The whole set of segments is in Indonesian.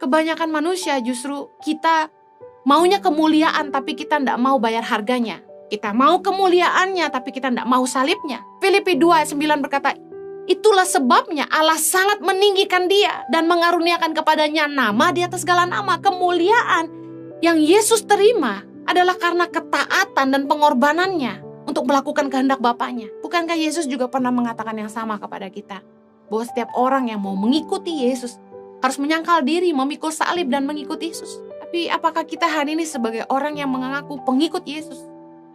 Kebanyakan manusia justru kita maunya kemuliaan tapi kita tidak mau bayar harganya. Kita mau kemuliaannya tapi kita tidak mau salibnya. Filipi 2 ayat 9 berkata, itulah sebabnya Allah sangat meninggikan dia dan mengaruniakan kepadanya nama di atas segala nama. Kemuliaan yang Yesus terima adalah karena ketaatan dan pengorbanannya untuk melakukan kehendak Bapaknya. Bukankah Yesus juga pernah mengatakan yang sama kepada kita? Bahwa setiap orang yang mau mengikuti Yesus harus menyangkal diri, memikul salib dan mengikuti Yesus. Tapi apakah kita hari ini sebagai orang yang mengaku pengikut Yesus?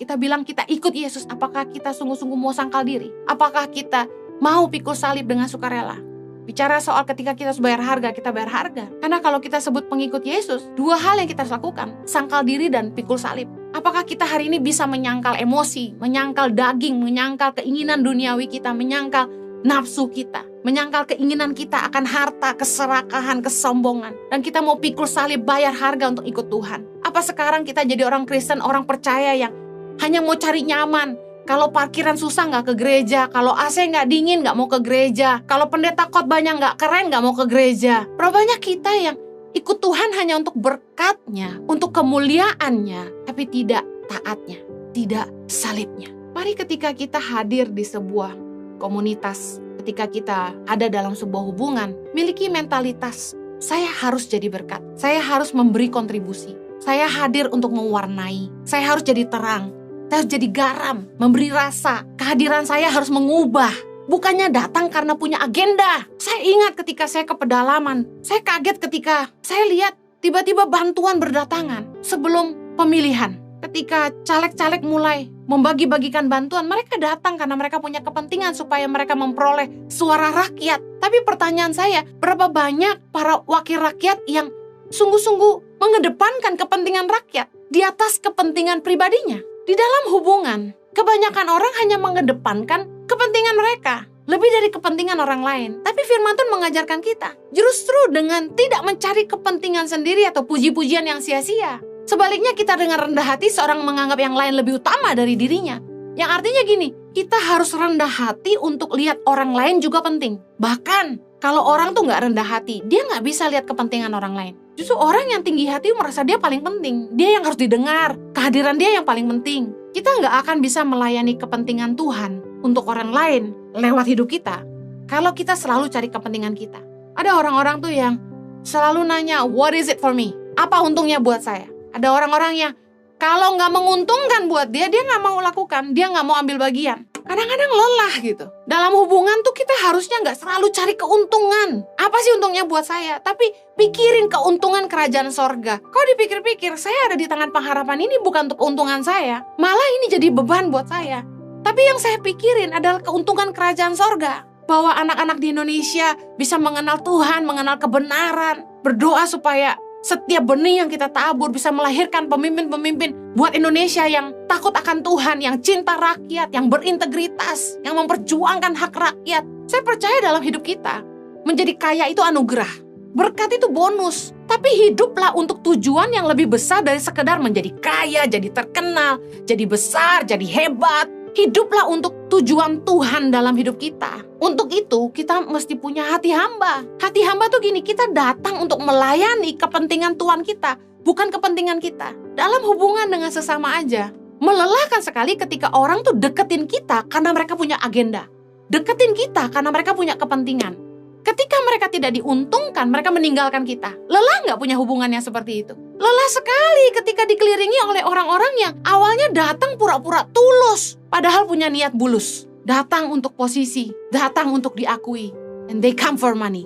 Kita bilang kita ikut Yesus, apakah kita sungguh-sungguh mau sangkal diri? Apakah kita mau pikul salib dengan sukarela? Bicara soal ketika kita harus bayar harga, kita bayar harga. Karena kalau kita sebut pengikut Yesus, dua hal yang kita harus lakukan, sangkal diri dan pikul salib. Apakah kita hari ini bisa menyangkal emosi, menyangkal daging, menyangkal keinginan duniawi kita, menyangkal nafsu kita, menyangkal keinginan kita akan harta, keserakahan, kesombongan, dan kita mau pikul salib, bayar harga untuk ikut Tuhan? Apa sekarang kita jadi orang Kristen, orang percaya yang hanya mau cari nyaman? Kalau parkiran susah nggak ke gereja, kalau AC nggak dingin nggak mau ke gereja, kalau pendeta khotbahnya nggak keren nggak mau ke gereja. Berapa banyak kita yang ikut Tuhan hanya untuk berkatnya, untuk kemuliaannya, tapi tidak taatnya, tidak salibnya. Mari ketika kita hadir di sebuah komunitas, ketika kita ada dalam sebuah hubungan, miliki mentalitas, saya harus jadi berkat, saya harus memberi kontribusi, saya hadir untuk mewarnai, saya harus jadi terang, saya harus jadi garam, memberi rasa, kehadiran saya harus mengubah. Bukannya datang karena punya agenda. Saya ingat ketika saya ke pedalaman, saya kaget ketika saya lihat tiba-tiba bantuan berdatangan sebelum pemilihan. Ketika caleg-caleg mulai membagi-bagikan bantuan, mereka datang karena mereka punya kepentingan supaya mereka memperoleh suara rakyat. Tapi pertanyaan saya, berapa banyak para wakil rakyat yang sungguh-sungguh mengedepankan kepentingan rakyat di atas kepentingan pribadinya? Di dalam hubungan, kebanyakan orang hanya mengedepankan kepentingan mereka lebih dari kepentingan orang lain. Tapi firman Tuhan mengajarkan kita justru dengan tidak mencari kepentingan sendiri atau puji-pujian yang sia-sia. Sebaliknya kita dengan rendah hati seorang menganggap yang lain lebih utama dari dirinya. Yang artinya gini, kita harus rendah hati untuk lihat orang lain juga penting. Bahkan kalau orang tuh nggak rendah hati, dia nggak bisa lihat kepentingan orang lain. Justru orang yang tinggi hati merasa dia paling penting. Dia yang harus didengar, kehadiran dia yang paling penting. Kita nggak akan bisa melayani kepentingan Tuhan untuk orang lain lewat hidup kita kalau kita selalu cari kepentingan kita. Ada orang-orang tuh yang selalu nanya, what is it for me? Apa untungnya buat saya? Ada orang-orang yang kalau nggak menguntungkan buat dia nggak mau lakukan, dia nggak mau ambil bagian. Kadang-kadang lelah gitu. Dalam hubungan tuh kita harusnya nggak selalu cari keuntungan. Apa sih untungnya buat saya? Tapi pikirin keuntungan kerajaan sorga. Kalau dipikir-pikir, saya ada di tangan pengharapan ini bukan untuk keuntungan saya. Malah ini jadi beban buat saya. Tapi yang saya pikirin adalah keuntungan kerajaan sorga. Bahwa anak-anak di Indonesia bisa mengenal Tuhan, mengenal kebenaran. Berdoa supaya setiap benih yang kita tabur bisa melahirkan pemimpin-pemimpin buat Indonesia yang takut akan Tuhan, yang cinta rakyat, yang berintegritas, yang memperjuangkan hak rakyat. Saya percaya dalam hidup kita, menjadi kaya itu anugerah, berkat itu bonus. Tapi hiduplah untuk tujuan yang lebih besar dari sekedar menjadi kaya, jadi terkenal, jadi besar, jadi hebat. Hiduplah untuk tujuan Tuhan dalam hidup kita. Untuk itu kita mesti punya hati hamba. Hati hamba tuh gini, kita datang untuk melayani kepentingan Tuhan kita, bukan kepentingan kita. Dalam hubungan dengan sesama aja, melelahkan sekali ketika orang tuh deketin kita karena mereka punya agenda. Deketin kita karena mereka punya kepentingan. Ketika mereka tidak diuntungkan, mereka meninggalkan kita. Lelah nggak punya hubungan yang seperti itu? Lelah sekali ketika dikelilingi oleh orang-orang yang awalnya datang pura-pura tulus, padahal punya niat bulus. Datang untuk posisi, datang untuk diakui. And they come for money.